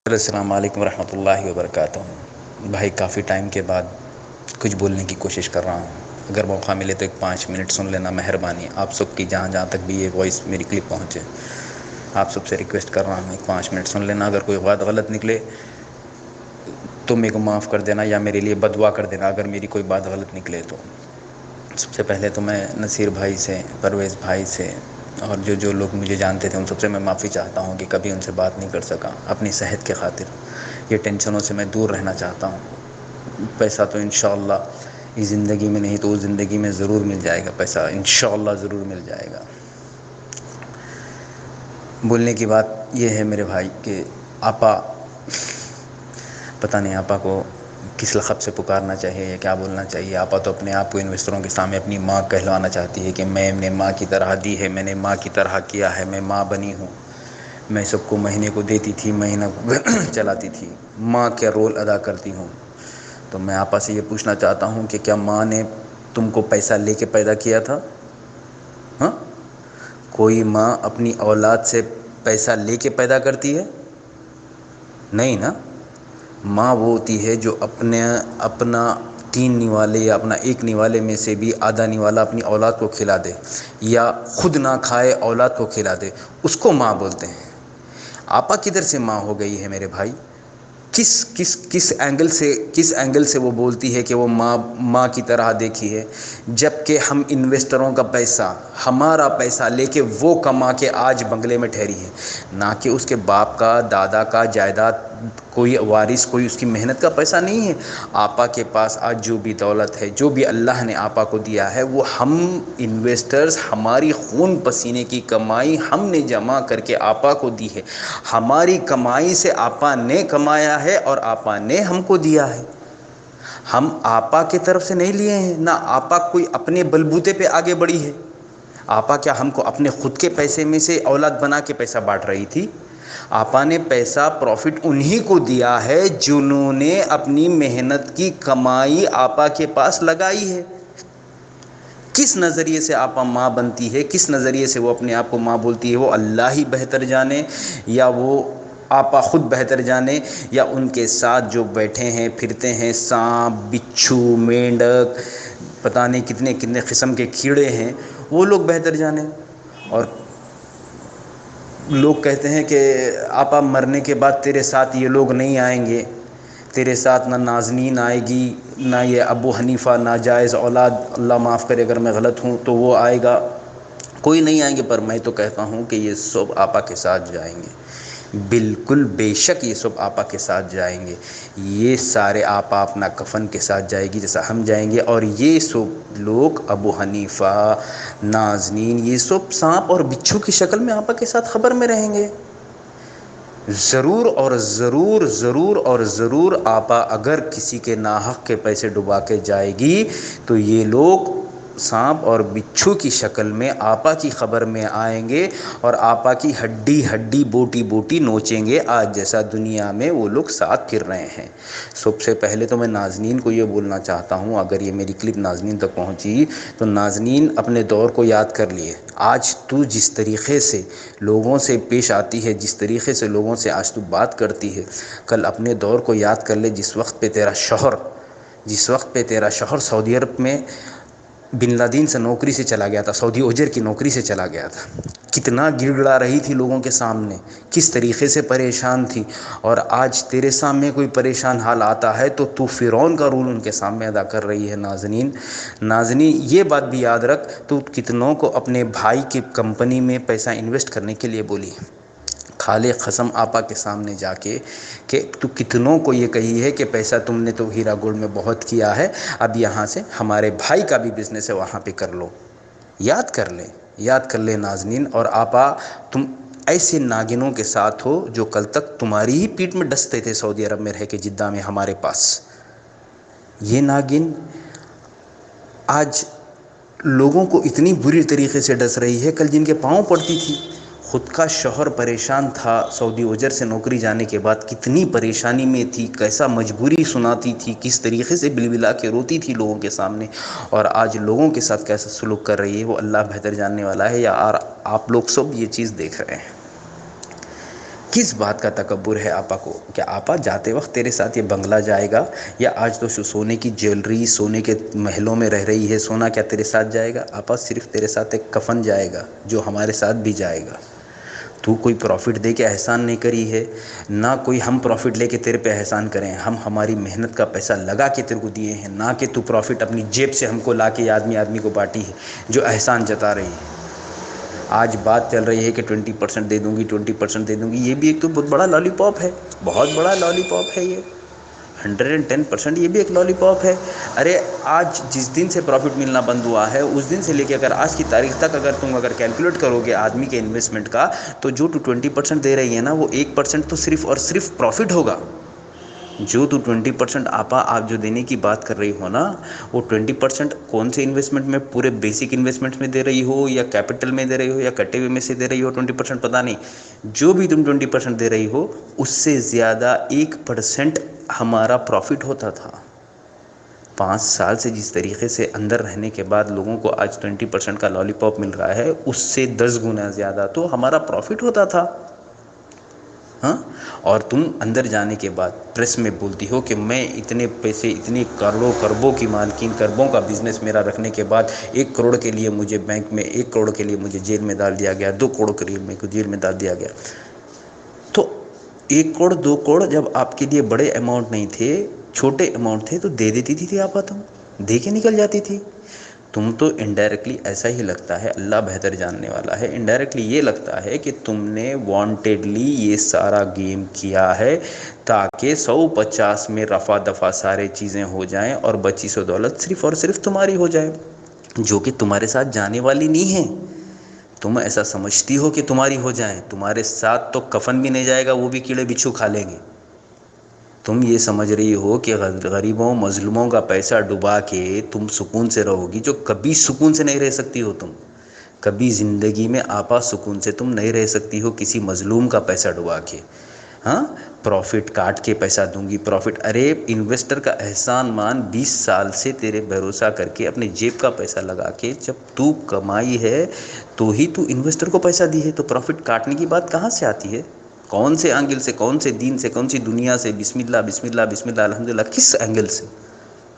السلام علیکم ورحمۃ اللہ وبرکاتہ بھائی کافی ٹائم کے بعد کچھ بولنے کی کوشش کر رہا ہوں، اگر موقع ملے تو ایک 5 منٹ سن لینا مہربانی، آپ سب کی جہاں جہاں تک بھی یہ وائس میری کلپ پہنچے آپ سب سے ریکویسٹ کر رہا ہوں ایک 5 منٹ سن لینا، اگر کوئی بات غلط نکلے تو میرے کو معاف کر دینا یا میرے لیے بد دعا کر دینا اگر میری کوئی بات غلط نکلے تو۔ سب سے پہلے تو میں نصیر بھائی سے، پرویز بھائی سے اور جو لوگ مجھے جانتے تھے ان سب سے میں معافی چاہتا ہوں کہ کبھی ان سے بات نہیں کر سکا اپنی صحت کے خاطر، یہ ٹینشنوں سے میں دور رہنا چاہتا ہوں۔ پیسہ تو انشاءاللہ اس زندگی میں نہیں تو اس زندگی میں ضرور مل جائے گا، پیسہ انشاءاللہ ضرور مل جائے گا۔ بولنے کی بات یہ ہے میرے بھائی کہ آپا، پتہ نہیں آپا کو کس لقب سے پکارنا چاہیے یا کیا بولنا چاہیے۔ آپا تو اپنے آپ کو انویسٹروں کے سامنے اپنی ماں کہلوانا چاہتی ہے کہ میں نے ماں کی طرح دی ہے، میں نے ماں کی طرح کیا ہے، میں ماں بنی ہوں، میں سب کو مہینے کو دیتی تھی، مہینہ کو چلاتی تھی، ماں کا رول ادا کرتی ہوں۔ تو میں آپا سے یہ پوچھنا چاہتا ہوں کہ کیا ماں نے تم کو پیسہ لے کے پیدا کیا تھا؟ ہاں؟ کوئی ماں اپنی اولاد سے پیسہ لے کے پیدا کرتی ہے؟ نہیں نا۔ ماں وہ ہوتی ہے جو اپنا 3 نوالے یا اپنا 1 نوالے میں سے بھی آدھا نوالا اپنی اولاد کو کھلا دے یا خود نہ کھائے اولاد کو کھلا دے، اس کو ماں بولتے ہیں۔ آپا کدھر سے ماں ہو گئی ہے میرے بھائی؟ کس اینگل سے وہ بولتی ہے کہ وہ ماں کی طرح دیکھی ہے، جب کہ ہم انویسٹروں کا پیسہ، ہمارا پیسہ لے کے وہ کما کے آج بنگلے میں ٹھہری ہے، نہ کہ اس کے باپ کا، دادا کا جائیداد، کوئی وارث، کوئی اس کی محنت کا پیسہ نہیں ہے۔ آپا کے پاس آج جو بھی دولت ہے، جو بھی اللہ نے آپا کو دیا ہے، وہ ہم انویسٹرز، ہماری خون پسینے کی کمائی ہم نے جمع کر کے آپا کو دی ہے۔ ہماری کمائی سے آپا نے کمایا ہے اور آپا نے ہم کو دیا ہے۔ ہم آپا کی طرف سے نہیں لیے ہیں، نہ آپا کوئی اپنے بلبوتے پہ آگے بڑھی ہے۔ آپا کیا ہم کو اپنے خود کے پیسے میں سے اولاد بنا کے پیسہ بانٹ رہی تھی؟ آپا نے پیسہ پروفٹ انہی کو دیا ہے جنہوں نے اپنی محنت کی کمائی آپا کے پاس لگائی ہے۔ کس نظریے سے آپا ماں بنتی ہے، کس نظریے سے وہ اپنے آپ کو ماں بولتی ہے، وہ اللہ ہی بہتر جانے، یا وہ آپا خود بہتر جانے، یا ان کے ساتھ جو بیٹھے ہیں پھرتے ہیں سانپ، بچھو، مینڈک، پتہ نہیں کتنے کتنے قسم کے کیڑے ہیں، وہ لوگ بہتر جانیں۔ اور لوگ کہتے ہیں کہ آپا مرنے کے بعد تیرے ساتھ یہ لوگ نہیں آئیں گے، تیرے ساتھ نہ نازنین آئے گی، نہ یہ ابو حنیفہ ناجائز اولاد، اللہ معاف کرے اگر میں غلط ہوں تو وہ آئے گا، کوئی نہیں آئیں گے۔ پر میں تو کہتا ہوں کہ یہ سب آپا کے ساتھ جائیں گے، بالکل بے شک یہ سب آپا کے ساتھ جائیں گے۔ یہ سارے آپا اپنا کفن کے ساتھ جائے گی جیسا ہم جائیں گے، اور یہ سب لوگ ابو حنیفہ، نازنین، یہ سب سانپ اور بچھو کی شکل میں آپا کے ساتھ قبر میں رہیں گے۔ ضرور اور ضرور ضرور اور ضرور آپا اگر کسی کے ناحق کے پیسے ڈبا کے جائے گی تو یہ لوگ سانپ اور بچھو کی شکل میں آپا کی قبر میں آئیں گے اور آپا کی ہڈی ہڈی بوٹی بوٹی نوچیں گے، آج جیسا دنیا میں وہ لوگ ساتھ پھر رہے ہیں۔ سب سے پہلے تو میں ناظرین کو یہ بولنا چاہتا ہوں، اگر یہ میری کلپ ناظرین تک پہنچی تو ناظرین اپنے دور کو یاد کر لیے۔ آج تو جس طریقے سے لوگوں سے پیش آتی ہے، جس طریقے سے لوگوں سے آج تو بات کرتی ہے، کل اپنے دور کو یاد کر لے، جس وقت پہ تیرا شوہر سعودی عرب میں بن لادن سے نوکری سے چلا گیا تھا، سعودی اجر کی نوکری سے چلا گیا تھا، کتنا گڑ گڑا رہی تھی لوگوں کے سامنے، کس طریقے سے پریشان تھی، اور آج تیرے سامنے کوئی پریشان حال آتا ہے تو فرعون کا رول ان کے سامنے ادا کر رہی ہے۔ ناظرین یہ بات بھی یاد رکھ، تو کتنوں کو اپنے بھائی کی کمپنی میں پیسہ انویسٹ کرنے کے لیے بولی، کھالے قسم آپا کے سامنے جا کے کہ تو کتنوں کو یہ کہی ہے کہ پیسہ تم نے تو ہیرا گولڈ میں بہت کیا ہے، اب یہاں سے ہمارے بھائی کا بھی بزنس ہے وہاں پہ کر لو۔ یاد کر لے ناظرین، اور آپا تم ایسے ناگنوں کے ساتھ ہو جو کل تک تمہاری ہی پیٹ میں ڈستے تھے سعودی عرب میں رہ کے، جدہ میں ہمارے پاس۔ یہ ناگن آج لوگوں کو اتنی بری طریقے سے ڈس رہی ہے، کل جن کے پاؤں پڑتی تھی، خود کا شوہر پریشان تھا سعودی اجر سے نوکری جانے کے بعد، کتنی پریشانی میں تھی، کیسا مجبوری سناتی تھی، کس طریقے سے بل بلا کے روتی تھی لوگوں کے سامنے، اور آج لوگوں کے ساتھ کیسا سلوک کر رہی ہے وہ اللہ بہتر جاننے والا ہے، یا آپ لوگ سب یہ چیز دیکھ رہے ہیں۔ کس بات کا تکبر ہے آپا کو؟ کہ آپا جاتے وقت تیرے ساتھ یہ بنگلہ جائے گا، یا آج تو سونے کی جیولری، سونے کے محلوں میں رہ رہی ہے، سونا کیا تیرے ساتھ جائے گا؟ آپا صرف تیرے ساتھ ایک کفن جائے گا جو ہمارے ساتھ بھی جائے گا۔ تو کوئی پروفٹ دے کے احسان نہیں کری ہے، نہ کوئی ہم پروفٹ لے کے تیرے پہ احسان کریں، ہم ہماری محنت کا پیسہ لگا کے تیرے کو دیے ہیں، نہ کہ تو پروفٹ اپنی جیب سے ہم کو لا کے آدمی کو بانٹی ہے جو احسان جتا رہی ہے۔ آج بات چل رہی ہے کہ 20% دے دوں گی، 20% دے دوں گی، یہ بھی ایک تو بہت بڑا لالی پاپ ہے، بہت بڑا لالی پاپ ہے یہ 110%، یہ بھی ایک لالی پاپ ہے۔ ارے آج جس دن سے پروفٹ ملنا بند ہوا ہے اس دن سے لے کے اگر آج کی تاریخ تک اگر تم کیلکولیٹ کرو گے آدمی کے انویسٹمنٹ کا، تو جو تو 20% دے رہی ہے نا، وہ 1% تو صرف اور صرف پروفٹ ہوگا۔ جو تو 20% آپا آپ جو دینے کی بات کر رہی ہو نا، وہ 20% کون سے انویسٹمنٹ میں؟ پورے بیسک انویسٹمنٹ میں دے رہی ہو، یا کیپٹل میں دے رہی ہو، یا کٹے ہوئے میں سے دے رہی ہو 20%؟ پتہ نہیں۔ جو بھی تم 20% دے رہی ہو اس سے زیادہ 1% ہمارا پروفٹ ہوتا تھا۔ 5 سال سے جس طریقے سے اندر رہنے کے بعد لوگوں کو آج 20% کا لالی پاپ مل رہا ہے، اس سے 10 گنا زیادہ تو ہمارا پروفٹ ہوتا تھا۔ ہاں، اور تم اندر جانے کے بعد پریس میں بولتی ہو کہ میں اتنے پیسے، اتنے کروڑوں کربوں کی مالکین، کربوں کا بزنس میرا رکھنے کے بعد 1 کروڑ کے لیے مجھے بینک میں، 1 کروڑ کے لیے مجھے جیل میں ڈال دیا گیا، 2 کروڑ کے لیے میرے کو جیل میں ڈال دیا گیا۔ تو 1 کروڑ 2 کروڑ جب آپ کے لیے بڑے اماؤنٹ نہیں تھے، چھوٹے اماؤنٹ تھے، تو دے دیتی تھی آپا، تم دے کے نکل جاتی تھی۔ تم تو انڈائریکٹلی ایسا ہی لگتا ہے، اللہ بہتر جاننے والا ہے، انڈائریکٹلی یہ لگتا ہے کہ تم نے وانٹیڈلی یہ سارا گیم کیا ہے تاکہ 150 میں رفع دفع سارے چیزیں ہو جائیں اور بچی سو دولت صرف اور صرف تمہاری ہو جائے، جو کہ تمہارے ساتھ جانے والی نہیں ہے۔ تم ایسا سمجھتی ہو کہ تمہاری ہو جائیں، تمہارے ساتھ تو کفن بھی نہیں جائے گا، وہ بھی کیڑے بچھو کھا لیں گے۔ تم یہ سمجھ رہی ہو کہ غریبوں مظلوموں کا پیسہ ڈبا کے تم سکون سے رہو گی، جو کبھی سکون سے نہیں رہ سکتی ہو تم، کبھی زندگی میں آپا سکون سے تم نہیں رہ سکتی ہو کسی مظلوم کا پیسہ ڈبا کے۔ ہاں، پروفٹ کاٹ کے پیسہ دوں گی، پروفٹ، ارے انویسٹر کا احسان مان، 20 سال سے تیرے بھروسہ کر کے اپنے جیب کا پیسہ لگا کے جب تو کمائی ہے تو ہی تو انویسٹر کو پیسہ دی ہے، تو پروفٹ کاٹنے کی بات کہاں سے آتی ہے؟ کون سے اینگل سے، کون سے دین سے، کون سی دنیا سے؟ بسم اللہ بسم اللہ بسم اللہ الحمدللہ، کس اینگل سے؟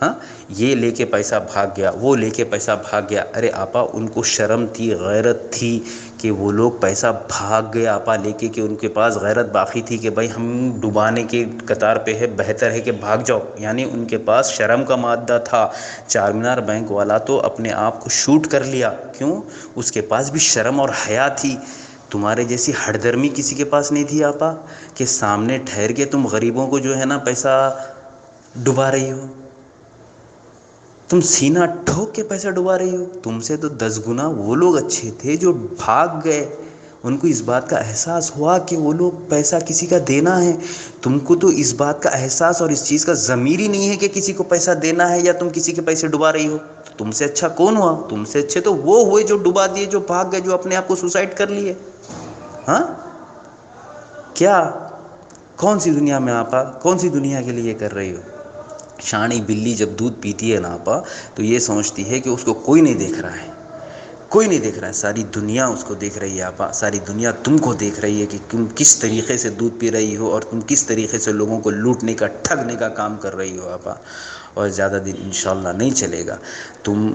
ہاں، یہ لے کے پیسہ بھاگ گیا، وہ لے کے پیسہ بھاگ گیا۔ ارے آپا ان کو شرم تھی، غیرت تھی کہ وہ لوگ پیسہ بھاگ گئے آپا لے کے، کہ ان کے پاس غیرت باقی تھی کہ بھائی ہم ڈبانے کے قطار پہ ہے، بہتر ہے کہ بھاگ جاؤ، یعنی ان کے پاس شرم کا مادہ تھا۔ چار مینار بینک والا تو اپنے آپ کو شوٹ کر لیا، کیوں؟ اس کے پاس بھی شرم اور حیا تھی۔ تمہارے جیسی ہٹ درمی کسی کے پاس نہیں تھی آپا کہ سامنے ٹھہر کے تم غریبوں کو جو ہے نا پیسہ ڈبا رہی ہو، تم سینہ ٹھوک کے پیسہ ڈبا رہی ہو۔ تم سے تو 10 گنا وہ لوگ اچھے تھے جو بھاگ گئے، ان کو اس بات کا احساس ہوا کہ وہ لوگ پیسہ کسی کا دینا ہے۔ تم کو تو اس بات کا احساس اور اس چیز کا ضمیر ہی نہیں ہے کہ کسی کو پیسہ دینا ہے یا تم کسی کے پیسے ڈبا رہی ہو۔ تم سے اچھا کون ہوا؟ تم سے اچھے تو وہ ہوئے جو ڈبا دیے، جو بھاگ گئے، جو اپنے آپ کو سوسائڈ کر لیے۔ ہاں، کیا کون سی دنیا میں آپا، کون سی دنیا کے لیے کر رہی ہو؟ شانی بلی جب دودھ پیتی ہے نا آپا، تو یہ سمجھتی ہے کہ اس کو کوئی نہیں دیکھ رہا ہے، کوئی نہیں دیکھ رہا ہے، ساری دنیا اس کو دیکھ رہی ہے آپا، ساری دنیا تم کو دیکھ رہی ہے کہ تم کس طریقے سے دودھ پی رہی ہو اور تم کس طریقے سے لوگوں کو لوٹنے کا، ٹھگنے کا کام کر رہی ہو آپا۔ اور زیادہ دن انشاءاللہ نہیں چلے گا۔ تم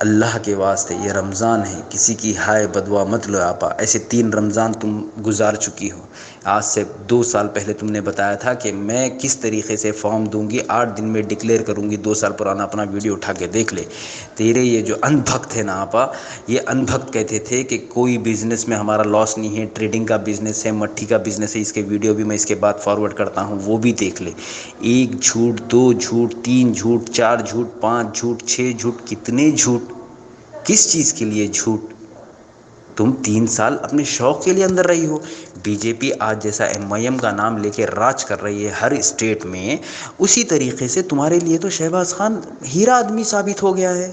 اللہ کے واسطے، یہ رمضان ہے، کسی کی ہائے بدوا مت لو آپا، ایسے 3 رمضان تم گزار چکی ہو۔ آج سے 2 سال پہلے تم نے بتایا تھا کہ میں کس طریقے سے فارم دوں گی، 8 دن میں ڈکلیئر کروں گی، 2 سال پرانا اپنا ویڈیو اٹھا کے دیکھ لے۔ تیرے یہ جو ان بھکت ہے نا آپا، یہ ان بھکت کہتے تھے کہ کوئی بزنس میں ہمارا لاس نہیں ہے، ٹریڈنگ کا بزنس ہے، مٹھی کا بزنس ہے، اس کے ویڈیو بھی میں اس کے بعد فارورڈ کرتا ہوں، وہ بھی دیکھ لے۔ 1 جھوٹ، 2 جھوٹ، 3 جھوٹ، 4 جھوٹ، 5 جھوٹ، 6 جھوٹ، کتنے جھوٹ، کس چیز کے لیے جھوٹ؟ تم 3 سال اپنے شوق کے لیے اندر رہی ہو۔ بی جے پی آج جیسا MIM کا نام لے کے راج کر رہی ہے ہر اسٹیٹ میں، اسی طریقے سے تمہارے لیے تو شہباز خان ہیرا آدمی ثابت ہو گیا ہے۔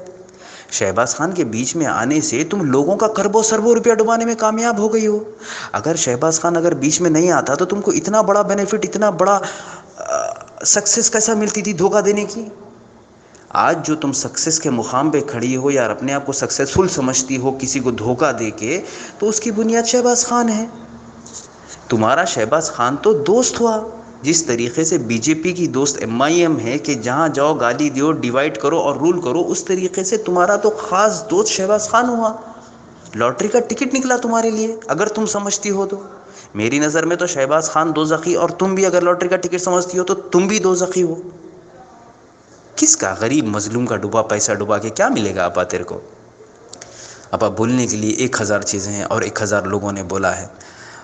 شہباز خان کے بیچ میں آنے سے تم لوگوں کا کربوں سربوں روپیہ ڈبانے میں کامیاب ہو گئی ہو۔ اگر شہباز خان اگر بیچ میں نہیں آتا تو تم کو اتنا بڑا بینیفٹ، اتنا بڑا سکسیس کیسا ملتی تھی دھوکہ دینے کی؟ آج جو تم سکسیس کے مقام پہ کھڑی ہو یا اپنے آپ کو سکسیسفل سمجھتی ہو کسی کو دھوکہ دے کے، تو اس کی بنیاد شہباز خان ہے۔ تمہارا شہباز خان تو دوست ہوا، جس طریقے سے بی جے پی کی دوست ایم آئی ایم ہے کہ جہاں جاؤ گالی دیو، ڈیوائڈ کرو اور رول کرو، اس طریقے سے تمہارا تو خاص دوست شہباز خان ہوا۔ لاٹری کا ٹکٹ نکلا تمہارے لیے، اگر تم سمجھتی ہو تو۔ میری نظر میں تو شہباز خان دوزخی، اور تم بھی اگر لاٹری کا ٹکٹ سمجھتی ہو تو تم بھی دوزخی ہو۔ کس کا غریب مظلوم کا ڈوبا پیسہ ڈوبا کے کیا ملے گا آپا تیرے کو؟ آپا بولنے کے لیے 1000 چیزیں ہیں اور 1000 لوگوں نے بولا ہے۔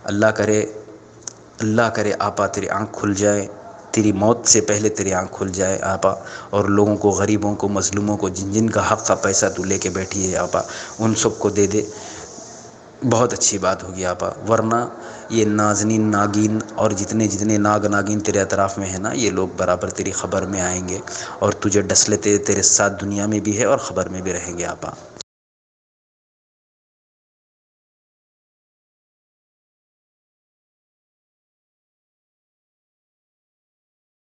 اللہ کرے آپا تیری آنکھ کھل جائے، تیری موت سے پہلے تیری آنکھ کھل جائے آپا، اور لوگوں کو، غریبوں کو، مظلوموں کو، جن جن کا حق کا پیسہ تو لے کے بیٹھی ہے آپا، ان سب کو دے دے۔ بہت اچھی بات ہوگی آپا، ورنہ یہ نازنین ناگین اور جتنے ناگ ناگین تیرے اطراف میں ہیں نا، یہ لوگ برابر تیری خبر میں آئیں گے اور تجھے ڈس لیتے، تیرے ساتھ دنیا میں بھی ہے اور خبر میں بھی رہیں گے آپا۔